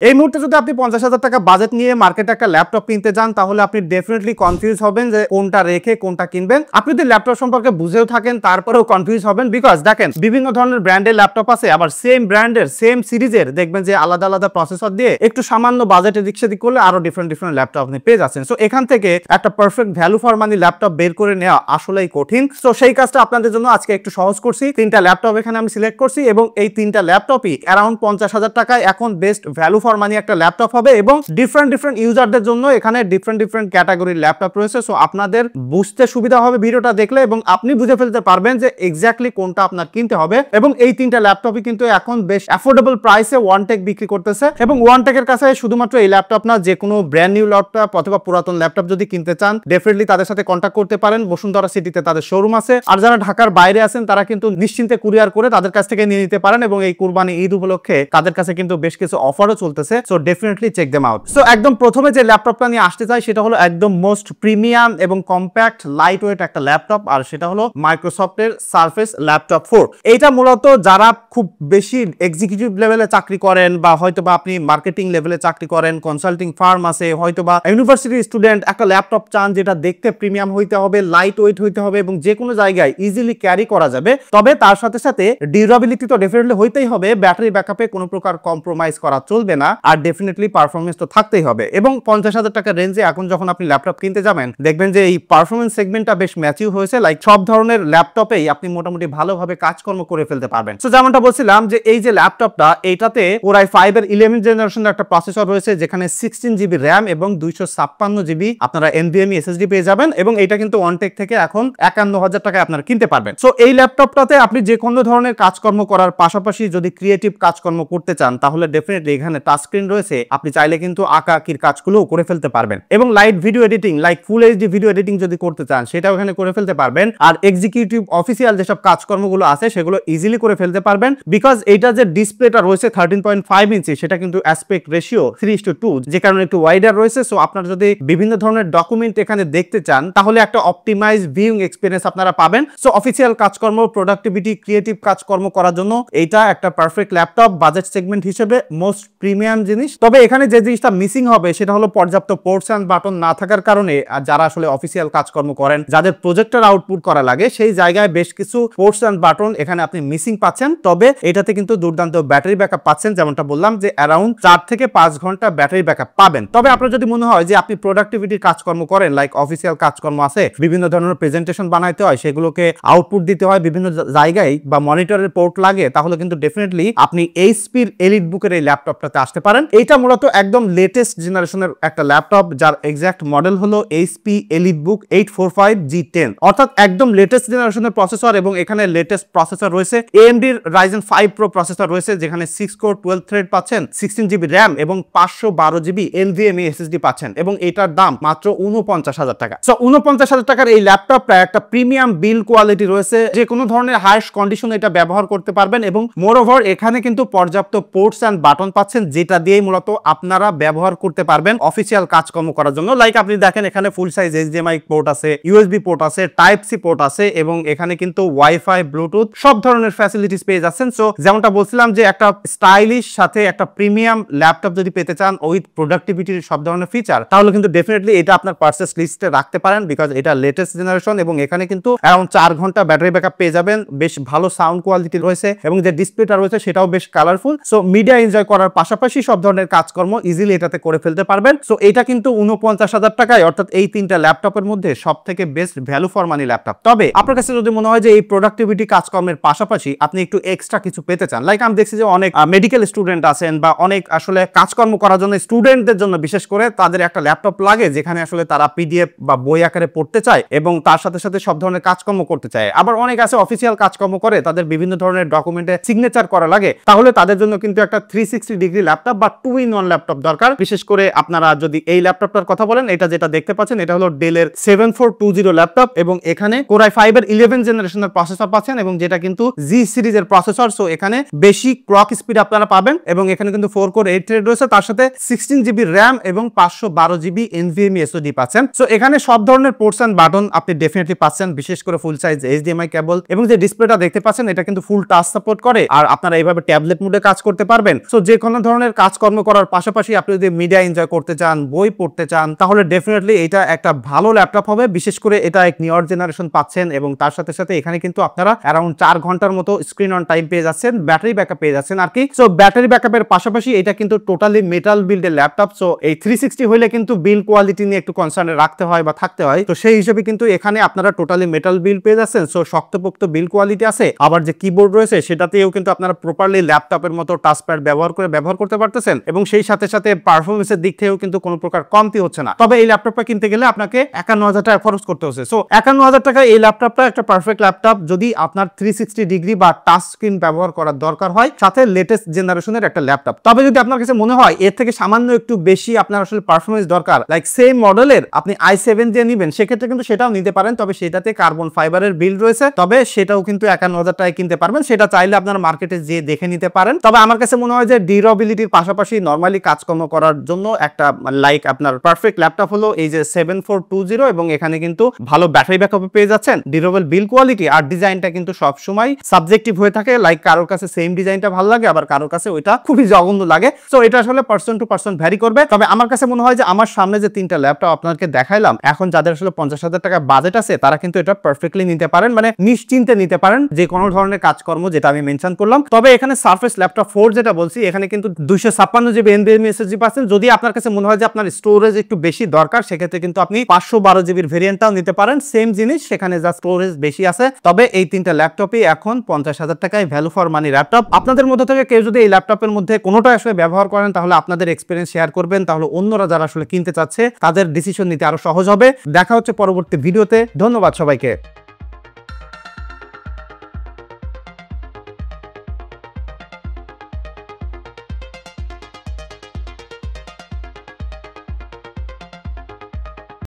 এই মুহূর্তে যদি আপনি 50,000 টাকা বাজেট নিয়ে মার্কেটে একটা ল্যাপটপ কিনতে যান তাহলে আপনি ডেফিনেটলি কনফিউজ হবেন যে কোনটা রেখে কোনটা কিনবেন। আপনি যদি ল্যাপটপ সম্পর্কে বুঝেও থাকেন তারপরেও কনফিউজ হবেন, বিকজ দেখেন বিভিন্ন ধরনের ব্র্যান্ডের ল্যাপটপ আছে, আবার সেম ব্র্যান্ডের সেম সিরিজের দেখবেন যে আলাদা আলাদা প্রসেসর দিয়ে একটু সামান্য বাজেটে দিক সেদিক করলে আরো ডিফারেন্ট ল্যাপটপ আপনি পেয়ে যাচ্ছেন। সো এখান থেকে একটা perfect value for money laptop বের করে নেওয়া আসলেই কঠিন। সো সেই কাজটা আপনাদের জন্য আজকে একটু সহজ করছি। তিনটা ল্যাপটপ এখানে আমি সিলেক্ট করছি এবং এই তিনটা ল্যাপটপই অ্যারাউন্ড 50,000 টাকায় এখন বেস্ট ভ্যালু ফর মানি একটা ল্যাপটপ হবে এবং ডিফারেন্ট ইউজারদের জন্য এখানে ডিফারেন্ট ক্যাটাগরির ল্যাপটপ রয়েছে। সো আপনাদের বুঝতে সুবিধা হবে ভিডিওটা দেখলে এবং আপনি বুঝে ফেলতে পারবেন যে এক্স্যাক্টলি কোনটা আপনার কিনতে হবে। এবং এই তিনটা ল্যাপটপই কিন্তু এখন বেশ অ্যাফোর্ডেবল প্রাইসে ওয়ানটেক বিক্রি করতেছে এবং ওয়ানটেকের কাছে শুধুমাত্র এই ল্যাপটপ না, যে কোনো ব্র্যান্ড নিউ ল্যাপটপ অথবা পুরাতন ল্যাপটপ যদি কিনতে চান ডেফিনেটলি তাদের সাথে কন্ট্যাক্ট করতে পারেন। বসুন্ধরা সিটিতে তাদের শোরুম আছে, আর যারা ঢাকার বাইরে আছেন তারা কিন্তু নিশ্চিন্তে কুরিয়ার করে তাদের কাছ থেকে নিয়ে নিতে পারেন এবং এই কুরবানি ঈদ উপলক্ষে তাদের কাছে কিন্তু বেশ কিছু অফারও চলতেছে। So definitely check them out. So একদম প্রথমে যে ল্যাপটপটা নিয়ে আসতে চাই সেটা হলো একদম মোস্ট প্রিমিয়াম এবং কম্প্যাক্ট লাইট ওয়েট একটা ল্যাপটপ, আর সেটা হলো মাইক্রোসফটের সারফেস ল্যাপটপ 4। এইটা মূলত যারা খুব বেশি এক্সিকিউটিভ লেভেলে চাকরি করেন বা হয়তোবা আপনি মার্কেটিং লেভেলে চাকরি করেন, কনসাল্টিং ফার্ম আছে, হয়তোবা ইউনিভার্সিটির স্টুডেন্ট, একটা ল্যাপটপ চান যেটা দেখতে প্রিমিয়াম হইতে হবে, লাইট ওয়েট হইতে হবে এবং যে কোনো জায়গায় ইজিলি ক্যারি করা যাবে, তবে তার সাথে সাথে ডিউরেবিলিটি তো ডেফিনেটলি হইতেই হবে, ব্যাটারি ব্যাকআপে কোনো প্রকার কম্প্রোমাইজ করা চলবে না, আর ডেফিনেটলি পারফরমেন্স তো থাকতেই হবে। এবং 50,000 টাকার রেঞ্জে এখন যখন আপনি ল্যাপটপ কিনতে যাবেন দেখবেন যে এই পারফরমেন্স সেগমেন্টটা বেশ ম্যাচিউর হয়েছে। লাইক সব ধরনের ল্যাপটপেই আপনি মোটামুটি ভালোভাবে কাজকর্ম করে ফেলতে পারবেন। সো যেমনটা বলছিলাম যে এই যে ল্যাপটপটা, এইটাতে Core i5 এর 11th জেনারেশনের একটা প্রসেসর রয়েছে যেখানে 16 জিবি র্যাম এবং 256 জিবি আপনারা NVMe SSD পেয়ে যাবেন এবং এটা কিন্তু ওয়ানটেক থেকে এখন 51,000 টাকায় আপনারা কিনতে পারবেন। সো এই ল্যাপটপটাতে আপনি যে কোনো ধরনের কাজকর্ম করার পাশাপাশি যদি ক্রিয়েটিভ কাজকর্ম করতে চান তাহলে ডেফিনেটলি এখানে টাচ স্ক্রিন রয়েছে, আপনি চাইলে কিন্তু আঁকাআঁকির কাজগুলো করে ফেলতে পারবেন এবং light video editing like full HD video editing যদি করতে চান সেটাও এখানে করে ফেলতে পারবেন। আর এক্সিকিউটিভ অফিসিয়াল যেসব কাজকর্মগুলো আছে সেগুলো ইজিলি করে ফেলতে পারবেন, বিকজ এইটা যে ডিসপ্লেটা রয়েছে 13.5 ইঞ্চি সেটা কিন্তু অ্যাসপেক্ট রেশিও 3:2, যে কারণে একটু ওয়াইডার রয়েছে। সো আপনারা যদি বিভিন্ন ধরনের ডকুমেন্ট এখানে দেখতে চান তাহলে একটা অপটিমাইজ ভিউইং এক্সপেরিয়েন্স আপনারা পাবেন। সো অফিসিয়াল কাজকর্ম, প্রোডাক্টিভিটি, ক্রিয়েটিভ কাজকর্ম করার জন্য এইটা একটা পারফেক্ট ল্যাপটপ বাজেট সেগমেন্ট হিসেবে মোস্ট প্রিমিয়াম জিনিস। তবে এখানে যে জিনিসটা মিসিং হবে সেটা হলো পর্যাপ্ত পোর্টস এন্ড বাটন না থাকার কারণে যারা আসলে অফিসিয়াল কাজকর্ম করেন, যাদের প্রজেক্টর আউটপুট করা লাগে, সেই জায়গায় বেশ কিছু পোর্টস এন্ড বাটন এখানে আপনি মিসিং পাচ্ছেন। তবে এটাতে কিন্তু দুর্দান্ত ব্যাটারি ব্যাকআপ পাচ্ছেন, যেমনটা বললাম যে অ্যারাউন্ড 4 থেকে 5 ঘন্টা ব্যাটারি ব্যাকআপ পাবেন। তবে আপনার যদি মনে হয় যে আপনি প্রোডাক্টিভিটির কাজকর্ম করেন, লাইক অফিসিয়াল কাজকর্ম আছে, বিভিন্ন ধরনের প্রেজেন্টেশন বানাইতে হয়, সেগুলোকে আউটপুট দিতে হয় বিভিন্ন জায়গায় বা মনিটরের পোর্ট লাগে, তাহলে কিন্তু ডেফিনেটলি আপনি এইচপির এলিট বুকের এই ল্যাপটপটাতে আসতে পারেন। এটা মূলত একদম লেটেস্ট জেনারেশনের একটা ল্যাপটপ যার এক্সাক্ট মডেল হলো HP EliteBook 845G10, অর্থাৎ একদম লেটেস্ট জেনারেশনের প্রসেসর এবং এখানে লেটেস্ট প্রসেসর রয়েছে AMD Ryzen 5 Pro প্রসেসর রয়েছে যেখানে 6 কোর 12 থ্রেড পাচ্ছেন, 16 জিবি র্যাম এবং 512 জিবি NVMe SSD পাচ্ছেন এবং এটার দাম মাত্র 49,000 টাকা। সো 49,000 টাকার এই ল্যাপটপটা একটা প্রিমিয়াম বিল্ড কোয়ালিটি রয়েছে, যে কোনো ধরনের হার্শ কন্ডিশনে এটা ব্যবহার করতে পারবেন এবং মোর ওভার এখানে কিন্তু পর্যাপ্ত পোর্টস এন্ড বাটন পাচ্ছেন যেটা দিয়ে মূলত আপনারা ব্যবহার করতে পারবেন অফিসিয়াল কাজকর্ম করার জন্য। লাইক আপনি দেখেন এখানে ফুল সাইজ HDMI পোর্ট আছে, USB পোর্ট আছে, টাইপ সি পোর্ট আছে এবং এখানে কিন্তু ওয়াইফাই, ব্লুটুথ সব ধরনের ফ্যাসিলিটিস পেয়ে যাচ্ছেন। সো যেমনটা বলছিলাম যে একটা স্টাইলিশ সাথে একটা প্রিমিয়াম ল্যাপটপ যদি পেতে চান উইথ প্রোডাক্টিভিটির সব ধরনের ফিচার, তাহলে কিন্তু ডেফিনেটলি এটা আপনার পারচেজ লিস্টে রাখতে পারেন, বিকজ এটা লেটেস্ট জেনারেশন এবং এখানে কিন্তু অ্যারাউন্ড 4 ঘন্টা ব্যাটারি ব্যাকআপ পেয়ে যাবেন, বেশ ভালো সাউন্ড কোয়ালিটি রয়েছে এবং যে ডিসপ্লেটা রয়েছে সেটাও বেশ কালারফুল। সো মিডিয়া এনজয় করার পাশাপাশি সব ধরনের কাজকর্ম ইজিলি এটাতে করে ফেলতে পারবেন। সো এটা কিন্তু 49,000 টাকায়, অর্থাৎ এই তিনটা ল্যাপটপের মধ্যে সব থেকে best value for money laptop. তবে আপনার কাছে যদি মনে হয় যে এই প্রোডাক্টিভিটি কাজকর্মের পাশাপাশি আপনি একটু এক্সট্রা কিছু পেতে চান, লাইক আমি দেখছি যে অনেক মেডিকেল স্টুডেন্ট আছেন বা অনেক আসলে কাজকর্ম করার জন্য স্টুডেন্টদের জন্য বিশেষ করে তাদের একটা ল্যাপটপ লাগে যেখানে আসলে তারা PDF বা বই আকারে পড়তে চায় এবং তার সাথে সাথে সব ধরনের কাজকর্ম করতে চায়। আবার অনেক আছে অফিসিয়াল কাজকর্ম করে, তাদের বিভিন্ন ধরনের ডকুমেন্টে সিগনেচার করা লাগে, তাহলে তাদের জন্য কিন্তু একটা 360 ডিগ্রি ল্যাপটপ বা 2-in-1 ল্যাপটপ দরকার। বিশেষ করে আপনারা যদি এই ল্যাপটপটার কথা বলেন, এটা যেটা দেখতে পাচ্ছেন এটা হলো ডেলের 7420 ল্যাপটপ এবং এখানে Core i5 এর 11th জেনারেশনের প্রসেসর পাচ্ছেন এবং যেটা কিন্তু G সিরিজের প্রসেসর। সো এখানে বেশি ক্লক স্পিড আপনারা পাবেন এবং এখানে কিন্তু 4 কোর 8 থ্রেড রয়েছে, তার সাথে 16 জিবি র্যাম এবং 512 জিবি NVMe SSD পাচ্ছেন। সো এখানে সব ধরনের পোর্টস এন্ড বাটন আপনি ডেফিনেটলি পাচ্ছেন, বিশেষ করে ফুল সাইজ HDMI কেবল এবং যে ডিসপ্লেটা দেখতে পাচ্ছেন এটা কিন্তু ফুল টাচ সাপোর্ট করে আর আপনারা এইভাবে ট্যাবলেট মোডে কাজ করতে পারবেন। সো যে কোনো ধরনের ধরনের কাজকর্ম করার পাশাপাশি আপনি যদি মিডিয়া এনজয় করতে চান, বই পড়তে চান, তাহলে ডেফিনেটলি এটা একটা ভালো ল্যাপটপ হবে। বিশেষ করে এটা এক নিউয়ার জেনারেশন পাচ্ছেন এবং তার সাথে সাথে এখানে কিন্তু আপনারা অ্যারাউন্ড 4 ঘন্টার মতো স্ক্রিন অন টাইম পেয়ে যাচ্ছেন, ব্যাটারি ব্যাকআপ পেয়ে যাচ্ছেন আর কি। সো ব্যাটারি ব্যাকআপের পাশাপাশি এটা কিন্তু টোটালি মেটাল বিল্ডের ল্যাপটপ। সো এই 360 হইলে কিন্তু বিল্ড কোয়ালিটি নিয়ে একটু কনসার্ন রাখতে হয় বা থাকতে হয়। তো সেই হিসেবে কিন্তু এখানে আপনারা টোটালি মেটাল বিল্ড পেয়ে যাচ্ছেন। সো শক্তপোক্ত বিল্ড কোয়ালিটি আছে। আবার যে কিবোর্ড রয়েছে সেটাতেও কিন্তু আপনারা প্রপারলি ল্যাপটপের মতো টাচপ্যাড ব্যবহার করতে পারতেছেন এবং সেই সাথে সাথে পারফরমেন্সের দিক থেকেও কিন্তু কোনো প্রকার কমতি হচ্ছে না। তবে এই ল্যাপটপটা কিনতে গেলে আপনাকে 51,000 টাকা খরচ করতে হচ্ছে। সো 51,000 টাকা এই ল্যাপটপটা একটা পারফেক্ট ল্যাপটপ যদি আপনার 360 ডিগ্রি বা টাচ স্ক্রিন ব্যবহার করার দরকার হয়, সাথে লেটেস্ট জেনারেশনের একটা ল্যাপটপ। তবে যদি আপনার কাছে মনে হয় এর থেকে সামান্য একটু বেশি আপনার আসলে পারফরমেন্স দরকার, লাইক সেম মডেলের আপনি i7 দিয়ে নেবেন, সেক্ষেত্রে কিন্তু সেটাও নিতে পারেন। তবে সেটাতে কার্বন ফাইবারের বিল্ড রয়েছে, তবে সেটাও কিন্তু 51,000 টাকায় কিনতে পারবেন। সেটা চাইলে আপনার মার্কেটে যেয়ে দেখে নিতে পারেন। তবে আমার কাছে মনে হয় যে ডিউরেবিলিটির পাশাপাশি নরমালি কাজকর্ম করার জন্য একটা লাইক আপনার পারফেক্ট ল্যাপটপ হলো এই যে 7420 এবং এখানে কিন্তু ভালো ব্যাটারি ব্যাকআপ পেয়ে যাচ্ছেন, ডিউরেবল বিল্ড কোয়ালিটি আর ডিজাইনটা কিন্তু সব সময় সাবজেক্টিভ হয়ে থাকে। লাইক কারোর কাছে সেম ডিজাইনটা ভালো লাগে, আবার কারোর কাছে ওইটা খুবই জঘন্য লাগে। সো এটা আসলে পারসন টু পারসন ভ্যারি করবে। তবে আমার কাছে মনে হয় যে আমার সামনে যে 3টা ল্যাপটপ আপনাদেরকে দেখাইলাম, এখন যাদের আসলে 50,000 টাকা বাজেট আছে তারা কিন্তু এটা পারফেক্টলি নিতে পারেন, মানে নিশ্চিন্তে নিতে পারেন যে কোনো ধরনের কাজকর্ম যেটা আমি মেনশন করলাম। তবে এখানে সারফেস ল্যাপটপ 4 যেটা বলছি, এখানে কিন্তু 256 জিবি NVMe SSD পাচ্ছেন। যদি আপনার কাছে মনে হয় যে আপনার স্টোরেজ একটু বেশি দরকার, সেক্ষেত্রে কিন্তু আপনি 512 জিবির ভেরিয়েন্টটাও নিতে পারেন। সেম জিনিস, সেখানে যা স্টোরেজ বেশি আছে। তবে এই 3টা ল্যাপটপই এখন 50,000 টাকায় ভ্যালু ফর মানি ল্যাপটপ। আপনাদের মধ্যে থেকে কেউ যদি এই ল্যাপটপের মধ্যে কোনোটা আসলে ব্যবহার করেন, তাহলে আপনাদের এক্সপিরিয়েন্স শেয়ার করবেন, তাহলে অন্যরা যারা আসলে কিনতে চাচ্ছে তাদের ডিসিশন নিতে আরো সহজ হবে। দেখা হচ্ছে পরবর্তী ভিডিওতে। ধন্যবাদ সবাইকে।